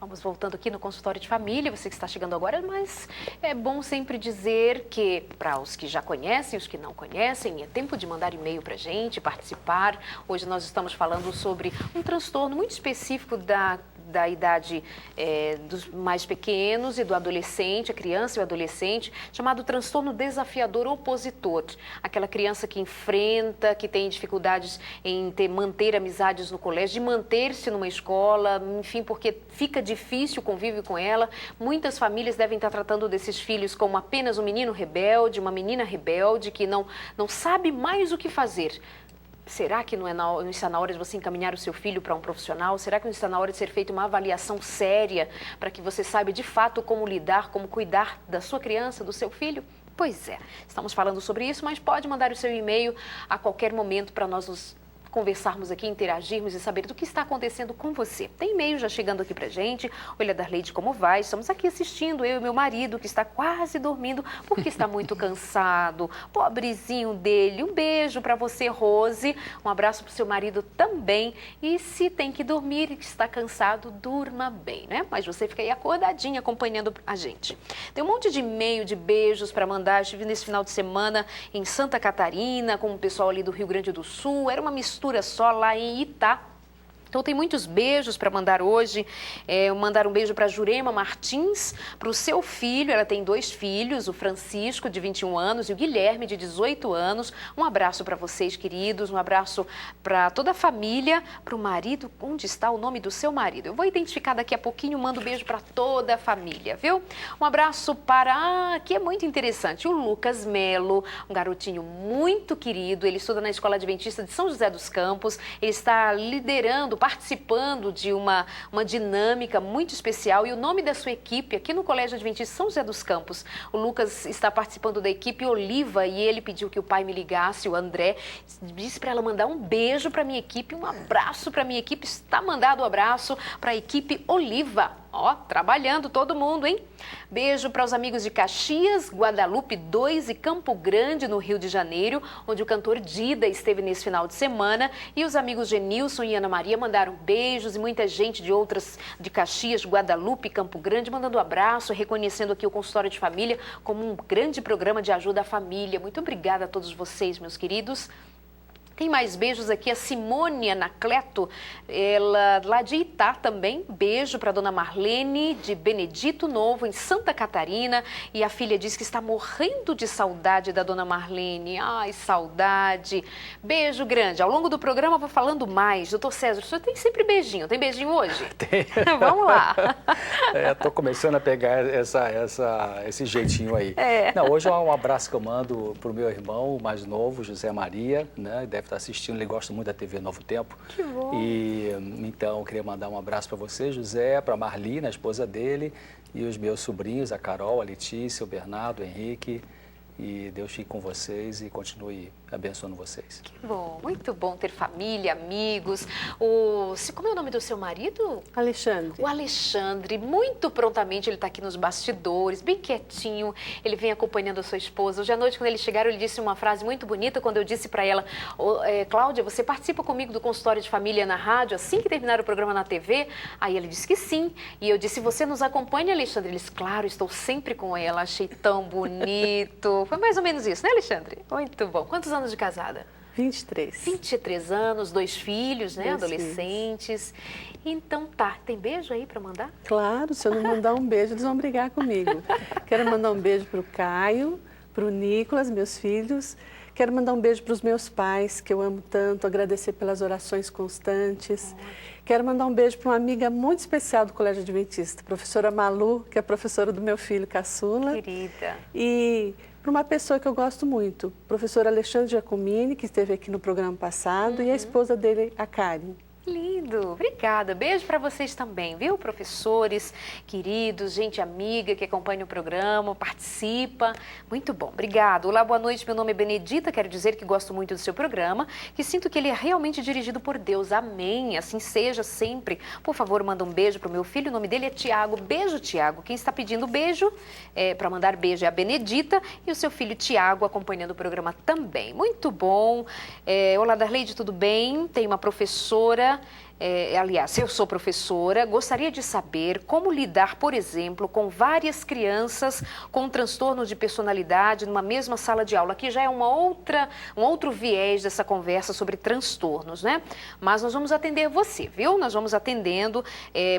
Vamos voltando aqui no consultório de família, você que está chegando agora, mas é bom sempre dizer que, para os que já conhecem, os que não conhecem, é tempo de mandar e-mail para a gente, participar. Hoje nós estamos falando sobre um transtorno muito específico da idade dos mais pequenos e do adolescente, a criança e o adolescente, chamado transtorno desafiador opositor. Aquela criança que enfrenta, que tem dificuldades em manter amizades no colégio, de manter-se numa escola, enfim, porque fica difícil o convívio com ela. Muitas famílias devem estar tratando desses filhos como apenas um menino rebelde, uma menina rebelde que não sabe mais o que fazer. Será que não está na hora de você encaminhar o seu filho para um profissional? Será que não está na hora de ser feita uma avaliação séria para que você saiba de fato como lidar, como cuidar da sua criança, do seu filho? Pois é, estamos falando sobre isso, mas pode mandar o seu e-mail a qualquer momento para nós nos conversarmos aqui, interagirmos e saber do que está acontecendo com você. Tem e-mail já chegando aqui pra gente. Olha, Darleide, como vai? Estamos aqui assistindo, eu e meu marido, que está quase dormindo porque está muito cansado. Pobrezinho dele. Um beijo para você, Rose. Um abraço pro seu marido também. E se tem que dormir e está cansado, durma bem, né? Mas você fica aí acordadinha acompanhando a gente. Tem um monte de e-mail, de beijos para mandar. Estive nesse final de semana em Santa Catarina com o pessoal ali do Rio Grande do Sul. Era uma mistura só lá em Itá. Então tem muitos beijos para mandar hoje. Mandar um beijo para Jurema Martins, para o seu filho. Ela tem 2 filhos, o Francisco, de 21 anos, e o Guilherme, de 18 anos. Um abraço para vocês, queridos. Um abraço para toda a família, para o marido. Onde está o nome do seu marido? Eu vou identificar daqui a pouquinho. Mando um beijo para toda a família, viu? Um abraço para... Aqui é muito interessante. O Lucas Melo, um garotinho muito querido. Ele estuda na Escola Adventista de São José dos Campos. Ele está participando de uma dinâmica muito especial, e o nome da sua equipe aqui no Colégio Adventista São José dos Campos. O Lucas está participando da equipe Oliva e ele pediu que o pai me ligasse, o André, disse para ela mandar um beijo para minha equipe, um abraço para minha equipe. Está mandado um abraço para a equipe Oliva. Ó, trabalhando todo mundo, hein? Beijo para os amigos de Caxias, Guadalupe 2 e Campo Grande, no Rio de Janeiro, onde o cantor Dida esteve nesse final de semana. E os amigos Genilson e Ana Maria mandaram beijos, e muita gente de Caxias, Guadalupe, Campo Grande, mandando abraço, reconhecendo aqui o Consultório de Família como um grande programa de ajuda à família. Muito obrigada a todos vocês, meus queridos. Tem mais beijos aqui, a Simone Anacleto, ela lá de Itá também. Beijo para a dona Marlene, de Benedito Novo, em Santa Catarina. E a filha diz que está morrendo de saudade da dona Marlene. Ai, saudade. Beijo grande. Ao longo do programa eu vou falando mais. Doutor César, o senhor tem sempre beijinho. Tem beijinho hoje? Tem. Vamos lá. Estou começando a pegar esse jeitinho aí. Não, hoje é um abraço que eu mando para o meu irmão, o mais novo, José Maria, né? Deve estar assistindo, ele gosta muito da TV Novo Tempo. Que bom. E então eu queria mandar um abraço para você, José, para a Marlene, a esposa dele, e os meus sobrinhos, a Carol, a Letícia, o Bernardo, o Henrique. E Deus fique com vocês e continue abençoando vocês. Que bom, muito bom ter família, amigos. Como é o nome do seu marido? Alexandre. O Alexandre, muito prontamente ele está aqui nos bastidores, bem quietinho, ele vem acompanhando a sua esposa. Hoje à noite, quando eles chegaram, ele disse uma frase muito bonita, quando eu disse para ela, Cláudia, você participa comigo do consultório de família na rádio, assim que terminar o programa na TV? Aí ele disse que sim, e eu disse, você nos acompanha, Alexandre? Ele disse, claro, estou sempre com ela, achei tão bonito. Foi mais ou menos isso, né, Alexandre? Muito bom. Quantos anos de casada? 23. 23 anos, 2 filhos, né? 2 adolescentes. Então tá, tem beijo aí para mandar? Claro, se eu não mandar um beijo, eles vão brigar comigo. Quero mandar um beijo para o Caio, para o Nicolas, meus filhos. Quero mandar um beijo para os meus pais, que eu amo tanto, agradecer pelas orações constantes. Quero mandar um beijo para uma amiga muito especial do Colégio Adventista, a professora Malu, que é a professora do meu filho caçula. Querida. E para uma pessoa que eu gosto muito, o professor Alexandre Giacomini, que esteve aqui no programa passado, e a esposa dele, a Karen. Lindo, obrigada. Beijo para vocês também, viu? Professores, queridos, gente amiga que acompanha o programa, participa. Muito bom, obrigado. Olá, boa noite, meu nome é Benedita, quero dizer que gosto muito do seu programa, que sinto que ele é realmente dirigido por Deus. Amém, assim seja sempre. Por favor, manda um beijo para o meu filho, o nome dele é Tiago. Beijo, Tiago. Quem está pedindo beijo, para mandar beijo é a Benedita e o seu filho Tiago acompanhando o programa também. Muito bom. Olá, Darleide, tudo bem? Tem uma professora aliás, eu sou professora, gostaria de saber como lidar, por exemplo, com várias crianças com transtorno de personalidade numa mesma sala de aula. Aqui já é um outro viés dessa conversa sobre transtornos, né? Mas nós vamos atender você, viu? Nós vamos atendendo,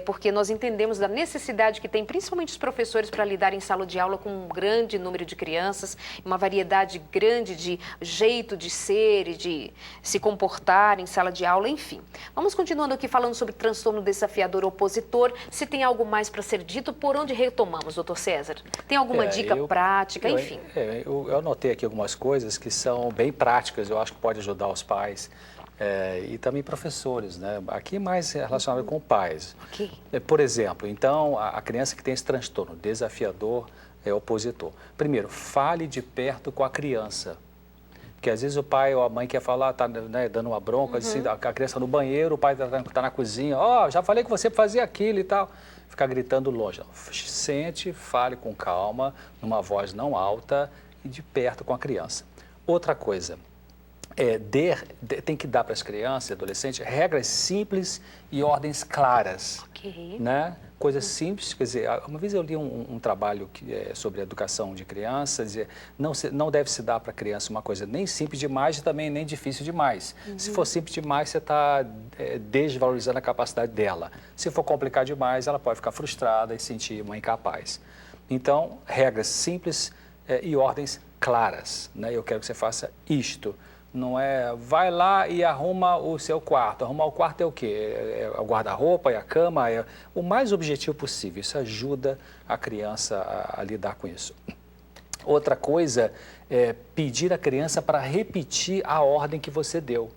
porque nós entendemos da necessidade que tem, principalmente os professores, para lidar em sala de aula com um grande número de crianças, uma variedade grande de jeito de ser e de se comportar em sala de aula, enfim. Vamos continuando aqui falando sobre transtorno desafiador opositor. Se tem algo mais para ser dito, por onde retomamos, doutor César? Tem alguma dica prática, enfim? Eu anotei aqui algumas coisas que são bem práticas, eu acho que pode ajudar os pais e também professores, né? Aqui mais relacionado com pais. Okay. Por exemplo, então, a criança que tem esse transtorno desafiador opositor. Primeiro, fale de perto com a criança. Porque às vezes o pai ou a mãe quer falar, tá, né, dando uma bronca, assim, a criança no banheiro, o pai tá na cozinha, já falei que você fazia aquilo e tal. Ficar gritando longe. Sente, fale com calma, numa voz não alta e de perto com a criança. Outra coisa, tem que dar para as crianças e adolescentes regras simples e ordens claras. Okay. Né? Coisas simples, quer dizer, uma vez eu li um trabalho sobre educação de criança, dizer, não deve se dar para a criança uma coisa nem simples demais e também nem difícil demais. Se for simples demais, você está desvalorizando a capacidade dela. Se for complicado demais, ela pode ficar frustrada e sentir uma incapaz. Então, regras simples e ordens claras. Né? Eu quero que você faça isto. Não é, vai lá e arruma o seu quarto. Arrumar o quarto é o quê? É o guarda-roupa, é a cama, é o mais objetivo possível. Isso ajuda a criança a lidar com isso. Outra coisa é pedir à criança para repetir a ordem que você deu.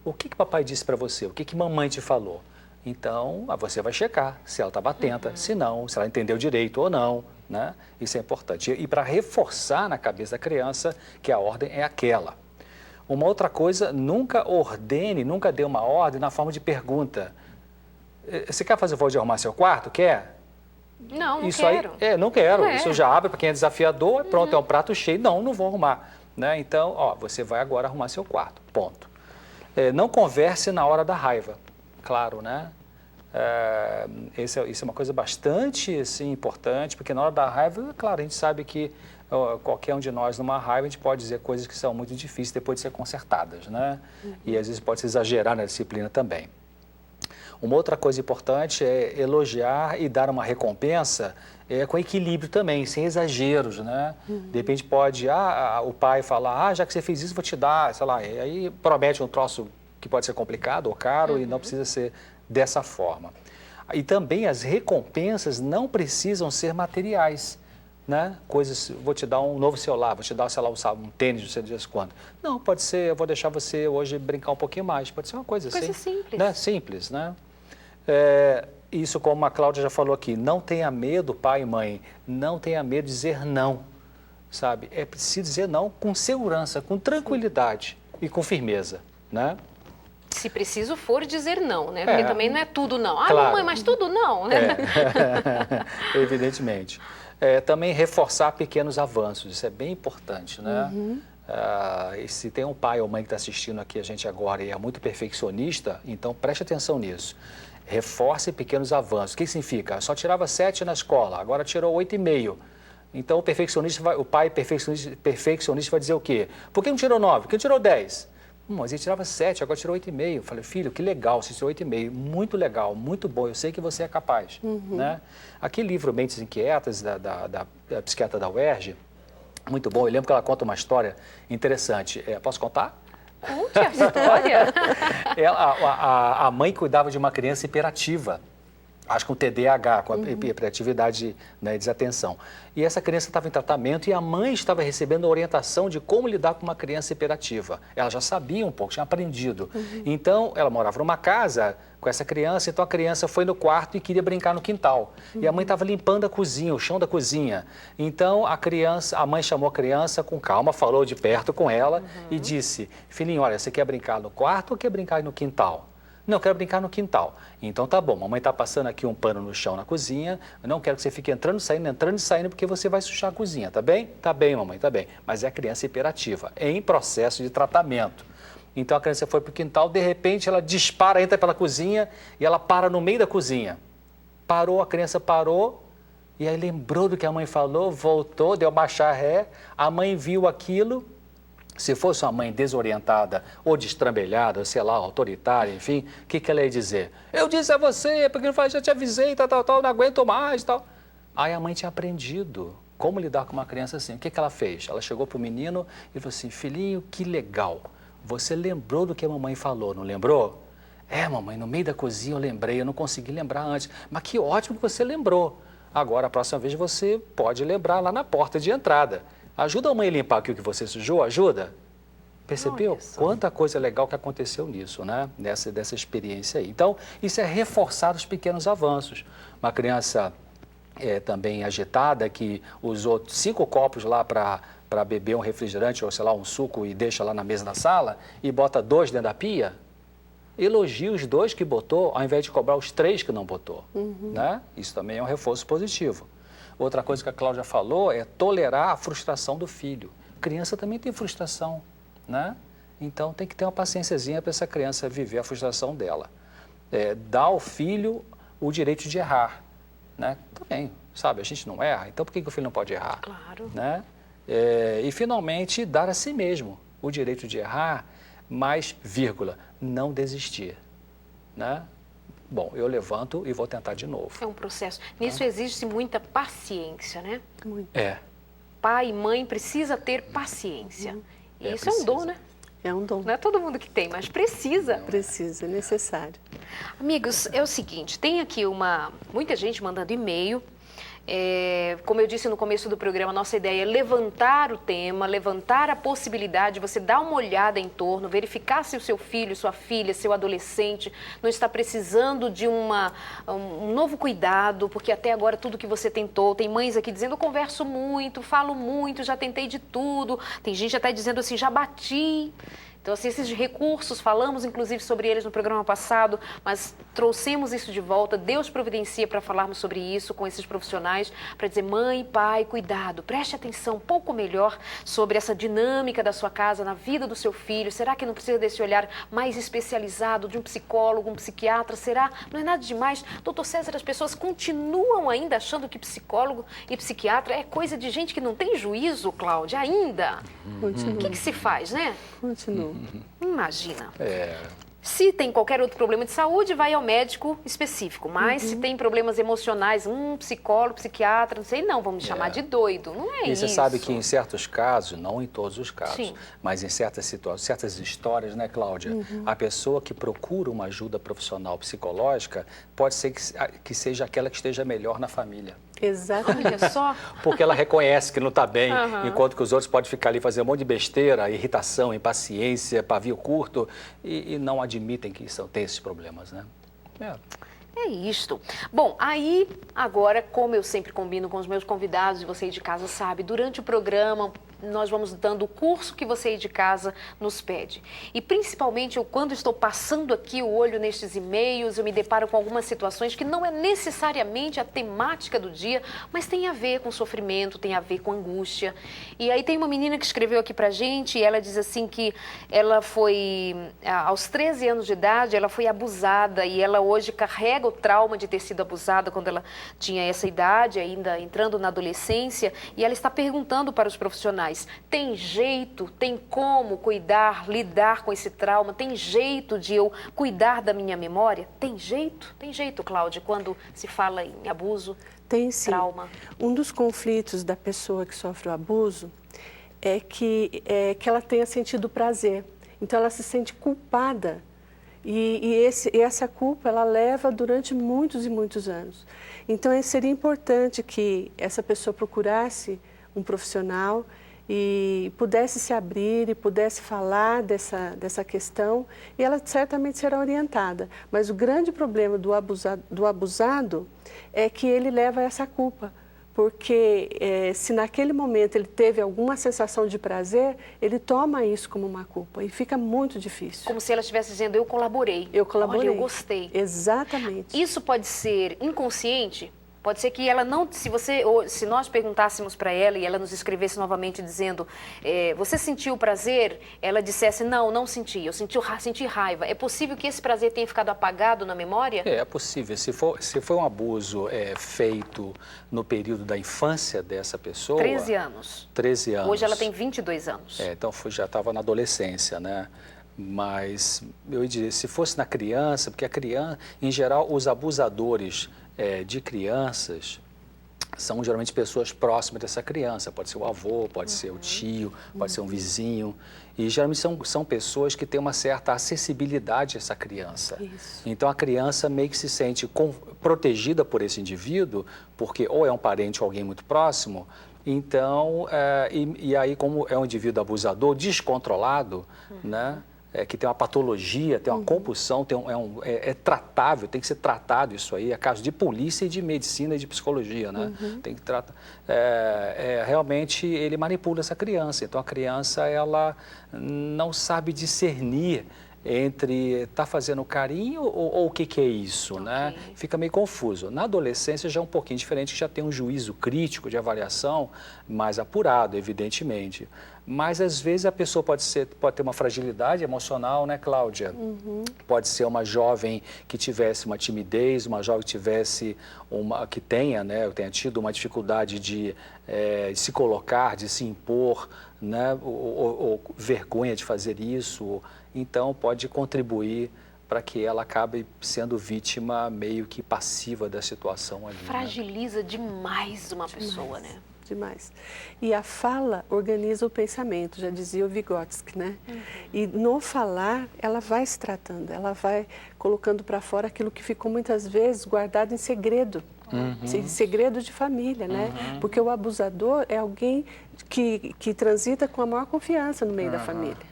O que papai disse para você? O que mamãe te falou? Então, você vai checar se ela estava atenta, se não, se ela entendeu direito ou não, né? Isso é importante. E para reforçar na cabeça da criança que a ordem é aquela. Uma outra coisa, nunca dê uma ordem na forma de pergunta. Você quer fazer o favor de arrumar seu quarto? Quer? Não quero. Não quero. Isso já abre para quem é desafiador, pronto, é um prato cheio. Não vou arrumar. Né? Então, você vai agora arrumar seu quarto, ponto. Não converse na hora da raiva, claro, né? Isso é uma coisa bastante assim, importante, porque na hora da raiva, claro, a gente sabe que qualquer um de nós, numa raiva, a gente pode dizer coisas que são muito difíceis depois de ser consertadas, né? E às vezes pode se exagerar na disciplina também. Uma outra coisa importante é elogiar e dar uma recompensa com equilíbrio também, sem exageros, né? De repente pode, o pai falar, já que você fez isso, vou te dar, sei lá, e aí promete um troço que pode ser complicado ou caro e não precisa ser dessa forma. E também as recompensas não precisam ser materiais. Né? Coisas, vou te dar um novo celular, vou te dar, sei lá, um tênis, não sei dias quando. Não, pode ser, eu vou deixar você hoje brincar um pouquinho mais, pode ser uma coisa assim. Coisa simples. Né? Simples, né? Isso, como a Cláudia já falou aqui, não tenha medo, pai e mãe, não tenha medo de dizer não, sabe? É preciso dizer não com segurança, com tranquilidade e com firmeza, né? Se preciso for dizer não, né? Porque também não é tudo não. Claro. Mamãe, mas tudo não, né? Evidentemente. Também reforçar pequenos avanços, isso é bem importante, né? E se tem um pai ou mãe que está assistindo aqui a gente agora e é muito perfeccionista, então preste atenção nisso. Reforce pequenos avanços. O que significa? Só tirava 7 na escola, agora tirou 8,5. Então o pai perfeccionista vai dizer o quê? Por que não tirou 9? Por que não tirou 10? Mas ele tirava 7, agora tirou 8,5. Eu falei, filho, que legal, você tirou 8,5. Muito legal, muito bom, eu sei que você é capaz. Né? Aquele livro Mentes Inquietas, da psiquiatra da UERJ, muito bom. Eu lembro que ela conta uma história interessante. Posso contar? Conte a história. A mãe cuidava de uma criança hiperativa. Acho que com TDAH, com a hiperatividade, né, desatenção. E essa criança estava em tratamento e a mãe estava recebendo orientação de como lidar com uma criança hiperativa. Ela já sabia um pouco, tinha aprendido. Então, ela morava numa casa com essa criança, então a criança foi no quarto e queria brincar no quintal. E a mãe estava limpando a cozinha, o chão da cozinha. Então, a mãe chamou a criança com calma, falou de perto com ela e disse, filhinho, olha, você quer brincar no quarto ou quer brincar no quintal? Não, quero brincar no quintal. Então tá bom, mamãe está passando aqui um pano no chão na cozinha, eu não quero que você fique entrando e saindo, porque você vai sujar a cozinha, tá bem? Tá bem, mamãe, tá bem. Mas é a criança hiperativa, em processo de tratamento. Então a criança foi para o quintal, de repente ela dispara, entra pela cozinha e ela para no meio da cozinha. Parou, a criança parou e aí lembrou do que a mãe falou, voltou, deu baixar ré, a mãe viu aquilo. Se fosse uma mãe desorientada ou destrambelhada, ou sei lá, autoritária, enfim, o que ela ia dizer? Eu disse a você, porque eu já te avisei, tal, não aguento mais, tal. Aí a mãe tinha aprendido como lidar com uma criança assim. O que ela fez? Ela chegou para o menino e falou assim, filhinho, que legal. Você lembrou do que a mamãe falou, não lembrou? É, mamãe, no meio da cozinha eu lembrei, eu não consegui lembrar antes. Mas que ótimo que você lembrou. Agora, a próxima vez você pode lembrar lá na porta de entrada. Ajuda a mãe a limpar aqui o que você sujou, ajuda? Percebeu? Quanta coisa legal que aconteceu nisso, né? Dessa experiência aí. Então, isso é reforçar os pequenos avanços. Uma criança também agitada que usou 5 copos lá para beber um refrigerante ou, sei lá, um suco e deixa lá na mesa da sala e bota 2 dentro da pia, elogia os 2 que botou ao invés de cobrar os 3 que não botou. Né? Isso também é um reforço positivo. Outra coisa que a Cláudia falou é tolerar a frustração do filho. Criança também tem frustração, né? Então tem que ter uma paciênciazinha para essa criança viver a frustração dela. Dar ao filho o direito de errar, né? Também, sabe, a gente não erra, então por que o filho não pode errar? Claro. Né? E finalmente dar a si mesmo o direito de errar, mas, vírgula, não desistir, né? Bom, eu levanto e vou tentar de novo. É um processo. Nisso exige-se muita paciência, né? Muito. Pai e mãe precisa ter paciência. E isso é um dom, né? É um dom. Não é todo mundo que tem, mas precisa. Precisa, é necessário. Amigos, é o seguinte, tem aqui muita gente mandando e-mail. Como eu disse no começo do programa, nossa ideia é levantar o tema, levantar a possibilidade de você dar uma olhada em torno, verificar se o seu filho, sua filha, seu adolescente não está precisando de um novo cuidado, porque até agora tudo que você tentou, tem mães aqui dizendo, eu converso muito, falo muito, já tentei de tudo, tem gente até dizendo assim, já bati. Então, assim, esses recursos, falamos inclusive sobre eles no programa passado, mas trouxemos isso de volta. Deus providencia para falarmos sobre isso com esses profissionais, para dizer, mãe, pai, cuidado, preste atenção um pouco melhor sobre essa dinâmica da sua casa, na vida do seu filho. Será que não precisa desse olhar mais especializado de um psicólogo, um psiquiatra? Será? Não é nada demais. Doutor César, as pessoas continuam ainda achando que psicólogo e psiquiatra é coisa de gente que não tem juízo, Cláudia, ainda. Continua. O que se faz, né? Continua. Imagina. Se tem qualquer outro problema de saúde, vai ao médico específico. Mas se tem problemas emocionais, psicólogo, psiquiatra, não sei, não, vamos me chamar de doido. Não é isso. E você sabe que em certos casos, não em todos os casos, Sim. mas em certas situações, certas histórias, né, Cláudia? A pessoa que procura uma ajuda profissional psicológica pode ser que seja aquela que esteja melhor na família. Exatamente. Olha só. Porque ela reconhece que não está bem, enquanto que os outros podem ficar ali fazendo um monte de besteira, irritação, impaciência, pavio curto, e não admitem que tem esses problemas, né? É isto. Bom, aí, agora, como eu sempre combino com os meus convidados, e você aí de casa sabe, durante o programa nós vamos dando o curso que você aí de casa nos pede. E principalmente eu, quando estou passando aqui o olho nestes e-mails, eu me deparo com algumas situações que não é necessariamente a temática do dia, mas tem a ver com sofrimento, tem a ver com angústia. E aí tem uma menina que escreveu aqui pra gente, e ela diz assim que ela foi, aos 13 anos de idade, ela foi abusada, e ela hoje carrega o trauma de ter sido abusada quando ela tinha essa idade, ainda entrando na adolescência, e ela está perguntando para os profissionais, tem jeito, tem como cuidar, lidar com esse trauma? Tem jeito de eu cuidar da minha memória? Tem jeito? Tem jeito, Cláudia, quando se fala em abuso, Tem sim. trauma? Um dos conflitos da pessoa que sofre o abuso é que ela tenha sentido prazer. Então, ela se sente culpada. E essa culpa, ela leva durante muitos e muitos anos. Então, seria importante que essa pessoa procurasse um profissional e pudesse se abrir e pudesse falar dessa questão, e ela certamente será orientada. Mas o grande problema do abusado é que ele leva essa culpa, porque se naquele momento ele teve alguma sensação de prazer, ele toma isso como uma culpa e fica muito difícil. Como se ela estivesse dizendo, eu colaborei. Eu colaborei. Olha, eu gostei. Exatamente. Isso pode ser inconsciente? Pode ser que ela não, se nós perguntássemos para ela e ela nos escrevesse novamente dizendo, você sentiu prazer? Ela dissesse, não senti, eu senti raiva. É possível que esse prazer tenha ficado apagado na memória? É possível. Se for um abuso feito no período da infância dessa pessoa... 13 anos. 13 anos. Hoje ela tem 22 anos. Então já estava na adolescência, né? Mas eu diria, se fosse na criança, porque a criança, em geral, os abusadores de crianças são geralmente pessoas próximas dessa criança. Pode ser o avô, pode ser o tio, pode ser um vizinho. E geralmente são pessoas que têm uma certa acessibilidade a essa criança. Isso. Então a criança meio que se sente protegida por esse indivíduo, porque ou é um parente ou alguém muito próximo. Então, e aí como é um indivíduo abusador, descontrolado, né? Que tem uma patologia, tem uma compulsão, é tratável, tem que ser tratado isso aí, é caso de polícia e de medicina e de psicologia, né? Tem que tratar. Realmente ele manipula essa criança, então a criança ela não sabe discernir entre tá fazendo carinho ou o que é isso, né? Fica meio confuso. Na adolescência já é um pouquinho diferente, já tem um juízo crítico de avaliação mais apurado, evidentemente. Mas às vezes a pessoa pode ter uma fragilidade emocional, né, Cláudia? Pode ser uma jovem que tivesse uma timidez, uma jovem que tenha tido uma dificuldade de se colocar, de se impor, né? Ou vergonha de fazer isso. Então pode contribuir para que ela acabe sendo vítima meio que passiva da situação ali. Fragiliza demais uma pessoa, né? Demais. E a fala organiza o pensamento, já dizia o Vygotsky, né? E no falar, ela vai se tratando, ela vai colocando para fora aquilo que ficou muitas vezes guardado em segredo. Em segredo de família, né? Porque o abusador é alguém que transita com a maior confiança no meio da família.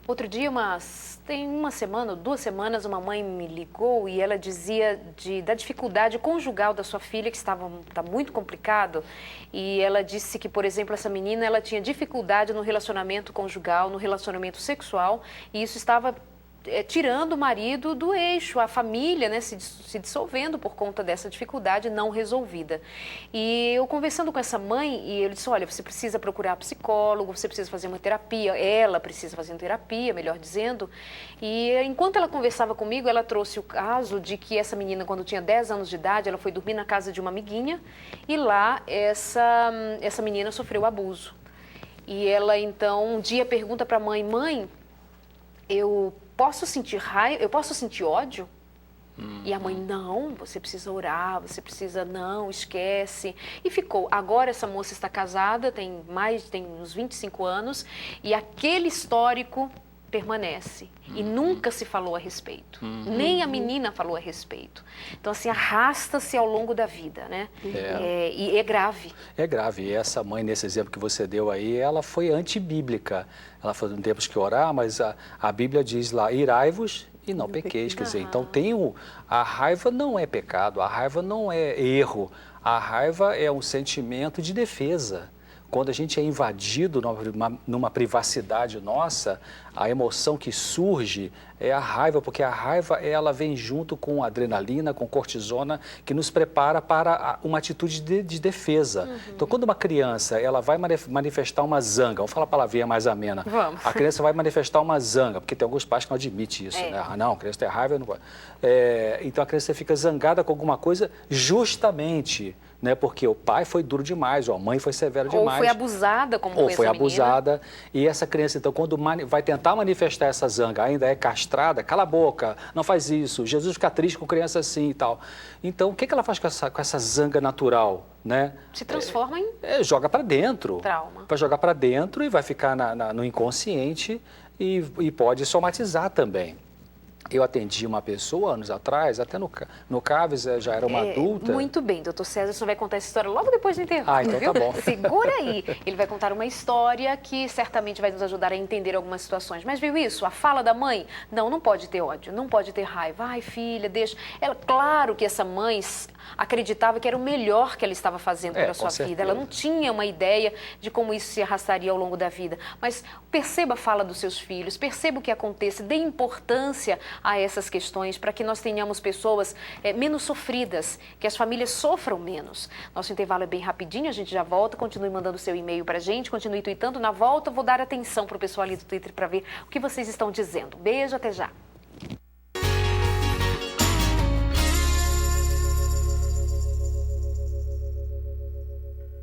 Outro dia, tem uma semana ou 2 semanas, uma mãe me ligou e ela dizia da dificuldade conjugal da sua filha, que está muito complicado. E ela disse que, por exemplo, essa menina ela tinha dificuldade no relacionamento conjugal, no relacionamento sexual, e isso estava tirando o marido do eixo, a família, né, se dissolvendo por conta dessa dificuldade não resolvida. E eu conversando com essa mãe, e ele disse, olha, você precisa procurar psicólogo, você precisa fazer uma terapia, ela precisa fazer uma terapia, melhor dizendo. E enquanto ela conversava comigo, ela trouxe o caso de que essa menina, quando tinha 10 anos de idade, ela foi dormir na casa de uma amiguinha, e lá essa menina sofreu abuso. E ela, então, um dia pergunta para a mãe, eu posso sentir raiva, eu posso sentir ódio? E a mãe, não, você precisa orar, você precisa, não, esquece. E ficou. Agora essa moça está casada, tem uns 25 anos, e aquele histórico permanece. E nunca se falou a respeito. Nem a menina falou a respeito. Então, assim, arrasta-se ao longo da vida, né? E é grave. É grave. E essa mãe, nesse exemplo que você deu aí, ela foi antibíblica. Ela falou, não temos que orar, mas a Bíblia diz lá, irai-vos e não pequeis. Quer dizer, então a raiva não é pecado, a raiva não é erro. A raiva é um sentimento de defesa. Quando a gente é invadido numa privacidade nossa, a emoção que surge é a raiva, porque a raiva ela vem junto com adrenalina, com cortisona, que nos prepara para uma atitude de defesa. Então, quando uma criança ela vai manifestar uma zanga, vamos falar a palavrinha mais amena, a criança vai manifestar uma zanga, porque tem alguns pais que não admitem isso, né? Ah, não, a criança tem raiva, não pode. Então, a criança fica zangada com alguma coisa justamente, né? Porque o pai foi duro demais, ou a mãe foi severa demais. Ou foi abusada, como foi essa foi menina. Abusada. E essa criança, então, quando vai tentar manifestar essa zanga, ainda é castrada, cala a boca, não faz isso, Jesus fica triste com criança assim e tal. Então, o que ela faz com essa zanga natural, né? Se transforma em... joga para dentro. Trauma. Vai jogar para dentro e vai ficar no inconsciente e pode somatizar também. Eu atendi uma pessoa anos atrás, até no CAVES, já era uma adulta. Muito bem, doutor César, o senhor vai contar essa história logo depois do intervalo. Então viu? Tá bom. Segura aí. Ele vai contar uma história que certamente vai nos ajudar a entender algumas situações. Mas viu isso? A fala da mãe? Não pode ter ódio, não pode ter raiva. Ai, filha, deixa. Claro que essa mãe acreditava que era o melhor que ela estava fazendo pela sua vida. Ela não tinha uma ideia de como isso se arrastaria ao longo da vida. Mas perceba a fala dos seus filhos, perceba o que aconteça, dê importância a essas questões, para que nós tenhamos pessoas menos sofridas, que as famílias sofram menos. Nosso intervalo é bem rapidinho, a gente já volta. Continue mandando seu e-mail para a gente, continue tweetando. Na volta, vou dar atenção para o pessoal ali do Twitter para ver o que vocês estão dizendo. Beijo, até já.